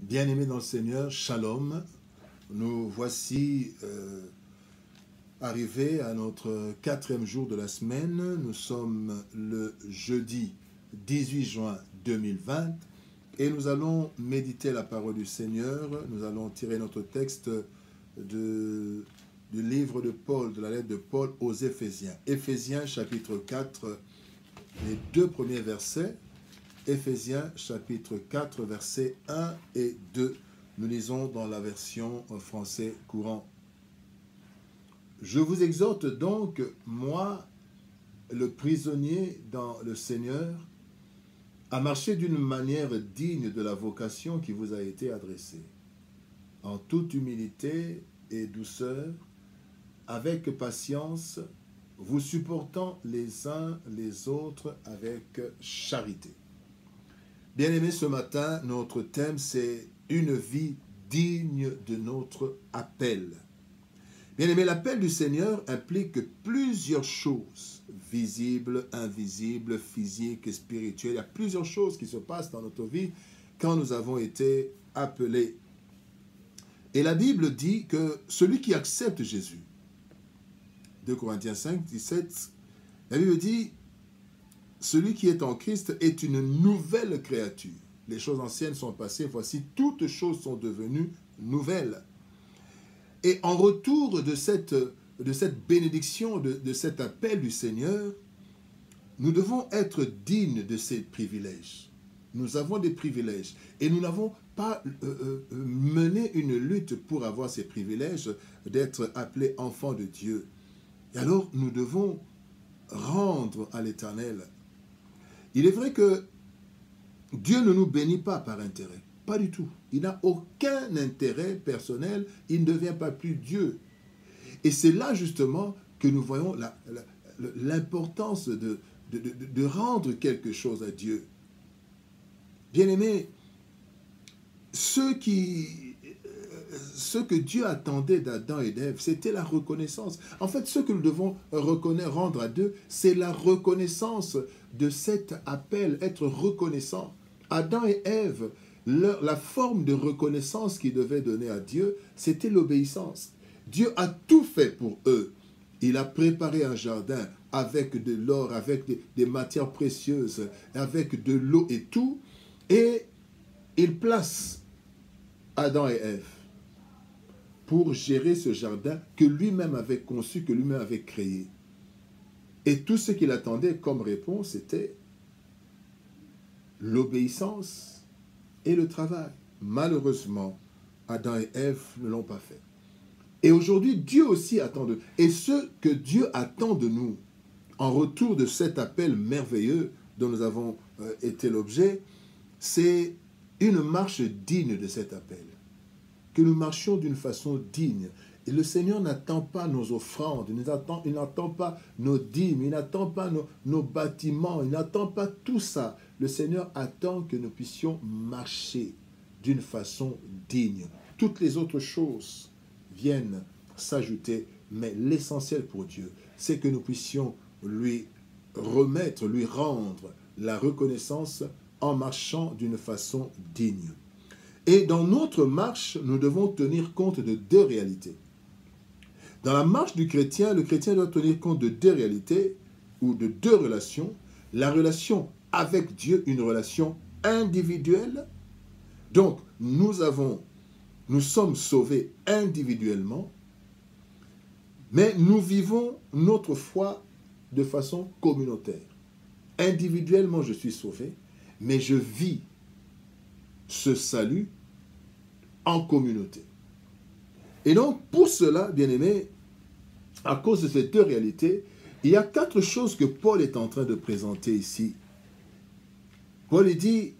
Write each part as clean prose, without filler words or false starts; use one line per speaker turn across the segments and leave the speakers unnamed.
Bien-aimés dans le Seigneur, Shalom. Nous voici arrivés à notre 4e jour de la semaine. Nous sommes le jeudi 18 juin 2020 et nous allons méditer la parole du Seigneur. Nous allons tirer notre texte du livre de Paul, de la lettre de Paul aux Éphésiens. Éphésiens chapitre 4, les 2 premiers versets. Éphésiens chapitre 4, versets 1 et 2. Nous lisons dans la version français courant. Je vous exhorte donc, moi, le prisonnier dans le Seigneur, à marcher d'une manière digne de la vocation qui vous a été adressée, en toute humilité et douceur, avec patience, vous supportant les uns les autres avec charité. Bien-aimés, ce matin, notre thème, c'est une vie digne de notre appel. Bien-aimés, l'appel du Seigneur implique plusieurs choses, visibles, invisibles, physiques et spirituelles. Il y a plusieurs choses qui se passent dans notre vie quand nous avons été appelés. Et la Bible dit que celui qui accepte Jésus, 2 Corinthiens 5, 17, la Bible dit: celui qui est en Christ est une nouvelle créature. Les choses anciennes sont passées, voici, toutes choses sont devenues nouvelles. Et en retour de cette bénédiction, de cet appel du Seigneur, nous devons être dignes de ces privilèges. Nous avons des privilèges et nous n'avons pas mené une lutte pour avoir ces privilèges d'être appelés enfants de Dieu. Et alors, nous devons rendre à l'Éternel. Il est vrai que Dieu ne nous bénit pas par intérêt, pas du tout. Il n'a aucun intérêt personnel, il ne devient pas plus Dieu. Et c'est là justement que nous voyons l'importance de rendre quelque chose à Dieu. Bien-aimés, ce que Dieu attendait d'Adam et d'Ève, c'était la reconnaissance. En fait, ce que nous devons rendre à Dieu, c'est la reconnaissance de cet appel, être reconnaissant. Adam et Ève, la forme de reconnaissance qu'ils devaient donner à Dieu, c'était l'obéissance. Dieu a tout fait pour eux. Il a préparé un jardin avec de l'or, avec des matières précieuses, avec de l'eau et tout, et il place Adam et Ève pour gérer ce jardin que lui-même avait conçu, que lui-même avait créé. Et tout ce qu'il attendait comme réponse, c'était l'obéissance et le travail. Malheureusement, Adam et Ève ne l'ont pas fait. Et aujourd'hui, Dieu aussi attend de nous. Et ce que Dieu attend de nous, en retour de cet appel merveilleux dont nous avons été l'objet, c'est une marche digne de cet appel. Que nous marchions d'une façon digne. Et le Seigneur n'attend pas nos offrandes, il n'attend pas nos dîmes, il n'attend pas nos bâtiments, il n'attend pas tout ça. Le Seigneur attend que nous puissions marcher d'une façon digne. Toutes les autres choses viennent s'ajouter, mais l'essentiel pour Dieu, c'est que nous puissions lui remettre, lui rendre la reconnaissance en marchant d'une façon digne. Et dans notre marche, nous devons tenir compte de 2 réalités. Dans la marche du chrétien, le chrétien doit tenir compte de 2 réalités ou de 2 relations. La relation avec Dieu, une relation individuelle. Donc, nous sommes sauvés individuellement, mais nous vivons notre foi de façon communautaire. Individuellement, je suis sauvé, mais je vis ce salut en communauté. Et donc, pour cela, bien-aimés, à cause de ces 2 réalités, il y a 4 choses que Paul est en train de présenter ici. Paul dit: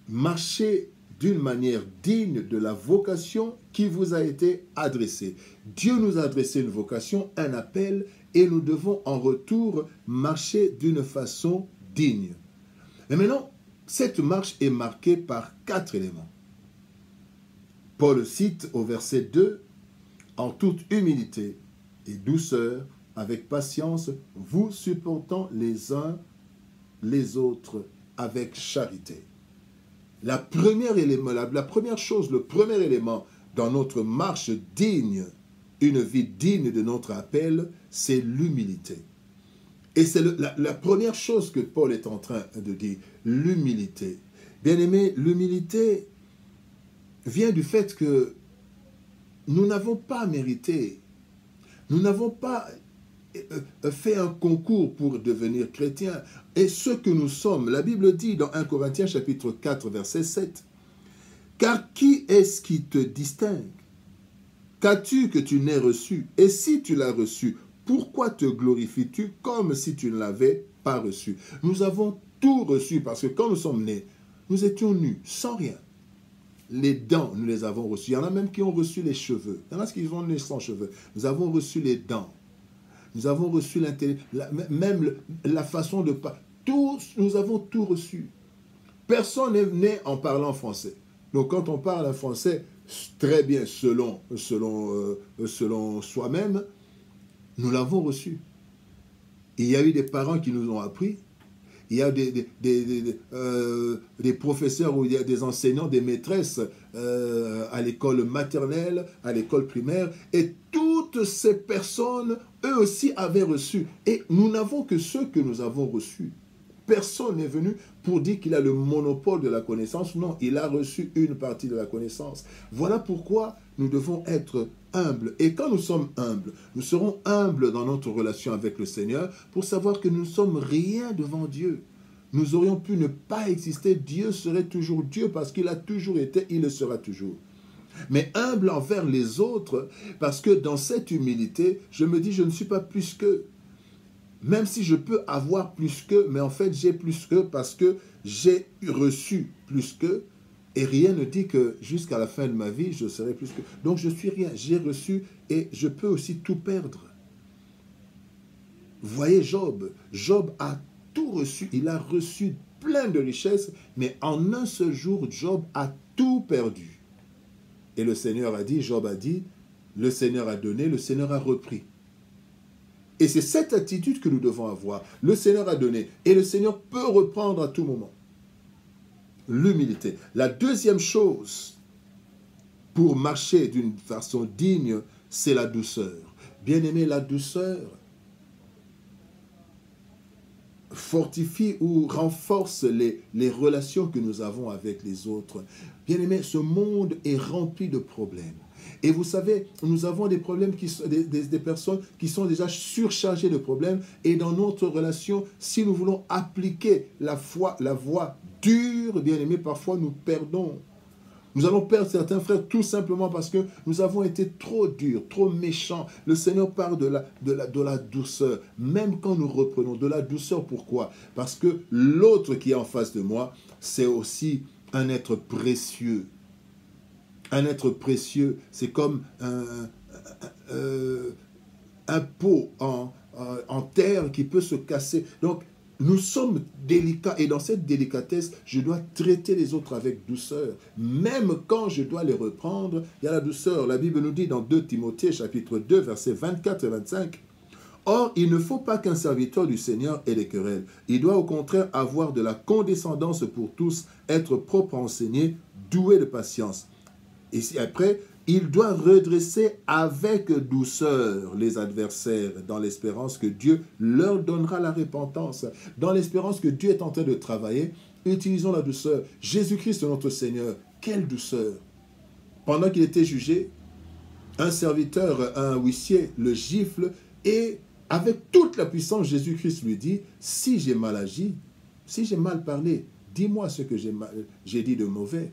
marchez d'une manière digne de la vocation qui vous a été adressée. Dieu nous a adressé une vocation, un appel, et nous devons en retour marcher d'une façon digne. Et maintenant, cette marche est marquée par 4 éléments. Paul cite au verset 2, « En toute humilité et douceur, avec patience, vous supportant les uns les autres avec charité. » la première élément, la première chose, le premier élément dans notre marche digne, une vie digne de notre appel, c'est l'humilité. Et c'est la première chose que Paul est en train de dire, l'humilité. Bien-aimé, l'humilité vient du fait que nous n'avons pas mérité, nous n'avons pas fait un concours pour devenir chrétien. Et ce que nous sommes, la Bible dit dans 1 Corinthiens chapitre 4, verset 7, « Car qui est-ce qui te distingue? Qu'as-tu que tu n'aies reçu? Et si tu l'as reçu, pourquoi te glorifies-tu comme si tu ne l'avais pas reçu? » Nous avons tout reçu parce que quand nous sommes nés, nous étions nus, sans rien. Les dents, nous les avons reçues. Il y en a même qui ont reçu les cheveux. Il y en a qui sont nés sans cheveux. Nous avons reçu les dents. Nous avons reçu même la façon de parler. Nous avons tout reçu. Personne n'est né en parlant français. Donc quand on parle un français, très bien selon soi-même, nous l'avons reçu. Il y a eu des parents qui nous ont appris. Il y a des professeurs ou il y a des enseignants, des maîtresses à l'école maternelle, à l'école primaire. Et toutes ces personnes, eux aussi, avaient reçu. Et nous n'avons que ceux que nous avons reçus. Personne n'est venu pour dire qu'il a le monopole de la connaissance. Non, il a reçu une partie de la connaissance. Voilà pourquoi nous devons être humbles. Et quand nous sommes humbles, nous serons humbles dans notre relation avec le Seigneur pour savoir que nous ne sommes rien devant Dieu. Nous aurions pu ne pas exister. Dieu serait toujours Dieu parce qu'il a toujours été, il le sera toujours. Mais humble envers les autres parce que dans cette humilité, je me dis, je ne suis pas plus qu'eux. Même si je peux avoir plus qu'eux, mais en fait j'ai plus qu'eux parce que j'ai reçu plus qu'eux. Et rien ne dit que jusqu'à la fin de ma vie, je serai plus qu'eux. Donc je suis rien, j'ai reçu et je peux aussi tout perdre. Vous voyez Job, Job a tout reçu, il a reçu plein de richesses, mais en un seul jour, Job a tout perdu. Et le Seigneur a dit, Job a dit, le Seigneur a donné, le Seigneur a repris. Et c'est cette attitude que nous devons avoir. Le Seigneur a donné et le Seigneur peut reprendre à tout moment. L'humilité. La deuxième chose pour marcher d'une façon digne, c'est la douceur. Bien-aimé, la douceur fortifie ou renforce les relations que nous avons avec les autres. Bien-aimé, ce monde est rempli de problèmes. Et vous savez, nous avons des problèmes, des personnes qui sont déjà surchargées de problèmes. Et dans notre relation, si nous voulons appliquer la voie dure, bien aimé, parfois nous perdons. Nous allons perdre certains frères tout simplement parce que nous avons été trop durs, trop méchants. Le Seigneur parle de la douceur. Même quand nous reprenons de la douceur, pourquoi? Parce que l'autre qui est en face de moi, c'est aussi un être précieux. Un être précieux, c'est comme un pot en terre qui peut se casser. Donc, nous sommes délicats et dans cette délicatesse, je dois traiter les autres avec douceur. Même quand je dois les reprendre, il y a la douceur. La Bible nous dit dans 2 Timothée, chapitre 2, versets 24 et 25, « Or, il ne faut pas qu'un serviteur du Seigneur ait des querelles. Il doit au contraire avoir de la condescendance pour tous, être propre à enseigner, doué de patience. » Et après, il doit redresser avec douceur les adversaires dans l'espérance que Dieu leur donnera la repentance. Dans l'espérance que Dieu est en train de travailler, utilisons la douceur. Jésus-Christ, notre Seigneur, quelle douceur! Pendant qu'il était jugé, un serviteur, un huissier, le gifle et avec toute la puissance, Jésus-Christ lui dit, si j'ai mal agi, si j'ai mal parlé, dis-moi ce que j'ai dit de mauvais.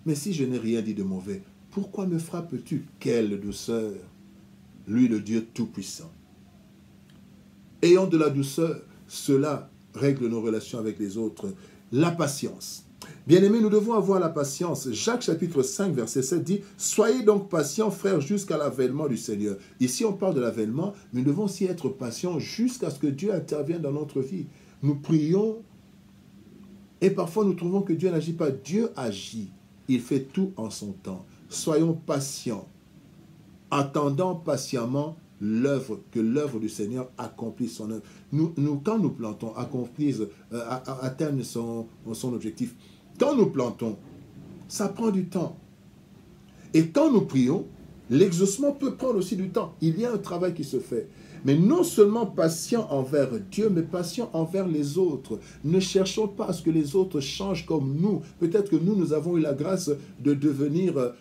Mais si je n'ai rien dit de mauvais, pourquoi me frappes-tu? Quelle douceur! Lui, le Dieu Tout-Puissant. Ayons de la douceur, cela règle nos relations avec les autres. La patience. Bien-aimés, nous devons avoir la patience. Jacques chapitre 5, verset 7 dit « Soyez donc patients, frères, jusqu'à l'avènement du Seigneur. » Ici, on parle de l'avènement, mais nous devons aussi être patients jusqu'à ce que Dieu intervienne dans notre vie. Nous prions et parfois nous trouvons que Dieu n'agit pas. Dieu agit. Il fait tout en son temps. Soyons patients, attendant patiemment que l'œuvre du Seigneur accomplisse son œuvre. Quand nous plantons, atteigne son objectif. Quand nous plantons, Ça prend du temps. Et quand nous prions, l'exaucement peut prendre aussi du temps. Il y a un travail qui se fait. Mais non seulement patient envers Dieu, mais patient envers les autres. Ne cherchons pas à ce que les autres changent comme nous. Peut-être que nous avons eu la grâce de devenir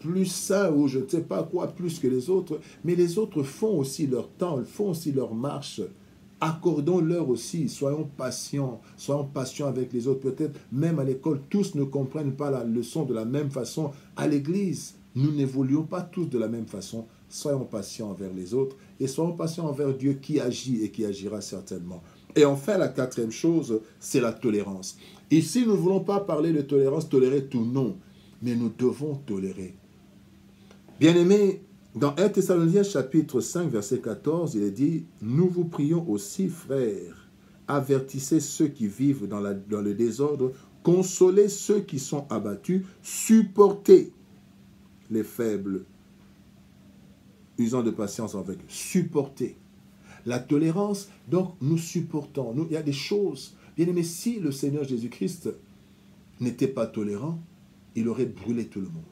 plus saints ou je ne sais pas quoi, plus que les autres. Mais les autres font aussi leur temps, font aussi leur marche. Accordons-leur aussi, soyons patients avec les autres. Peut-être même à l'école, tous ne comprennent pas la leçon de la même façon. À l'église, nous n'évoluons pas tous de la même façon. Soyons patients envers les autres et soyons patients envers Dieu qui agit et qui agira certainement. Et enfin, la quatrième chose, c'est la tolérance. Ici, nous ne voulons pas parler de tolérance, tolérer tout, non, mais nous devons tolérer. Bien-aimés, dans 1 Thessaloniciens chapitre 5, verset 14, il est dit « Nous vous prions aussi, frères, avertissez ceux qui vivent dans le désordre, consolez ceux qui sont abattus, supportez les faibles, usant de patience avec eux. » Supporter. La tolérance, donc nous supportons. Il y a des choses. Bien aimé, si le Seigneur Jésus-Christ n'était pas tolérant, il aurait brûlé tout le monde.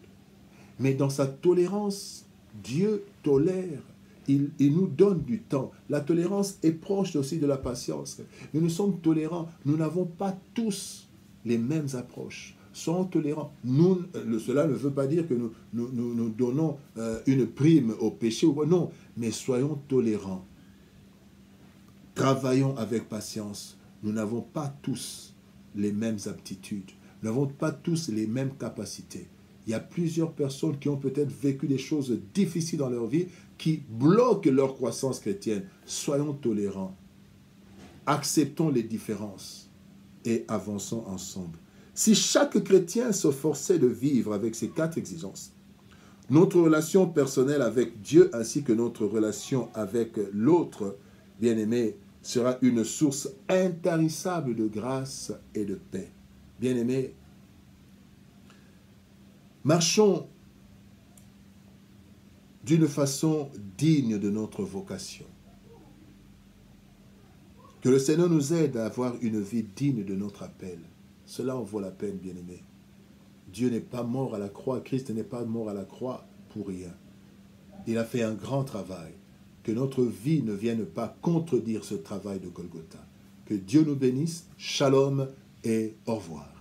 Mais dans sa tolérance, Dieu tolère. Il nous donne du temps. La tolérance est proche aussi de la patience. Mais nous sommes tolérants. Nous n'avons pas tous les mêmes approches. Soyons tolérants. Cela ne veut pas dire que nous donnons une prime au péché. Non, mais soyons tolérants. Travaillons avec patience. Nous n'avons pas tous les mêmes aptitudes. Nous n'avons pas tous les mêmes capacités. Il y a plusieurs personnes qui ont peut-être vécu des choses difficiles dans leur vie qui bloquent leur croissance chrétienne. Soyons tolérants. Acceptons les différences et avançons ensemble. Si chaque chrétien se forçait de vivre avec ces 4 exigences, notre relation personnelle avec Dieu ainsi que notre relation avec l'autre, bien-aimé, sera une source intarissable de grâce et de paix. Bien-aimé, marchons d'une façon digne de notre vocation. Que le Seigneur nous aide à avoir une vie digne de notre appel. Cela en vaut la peine, bien-aimé. Dieu n'est pas mort à la croix, Christ n'est pas mort à la croix pour rien. Il a fait un grand travail. Que notre vie ne vienne pas contredire ce travail de Golgotha. Que Dieu nous bénisse. Shalom et au revoir.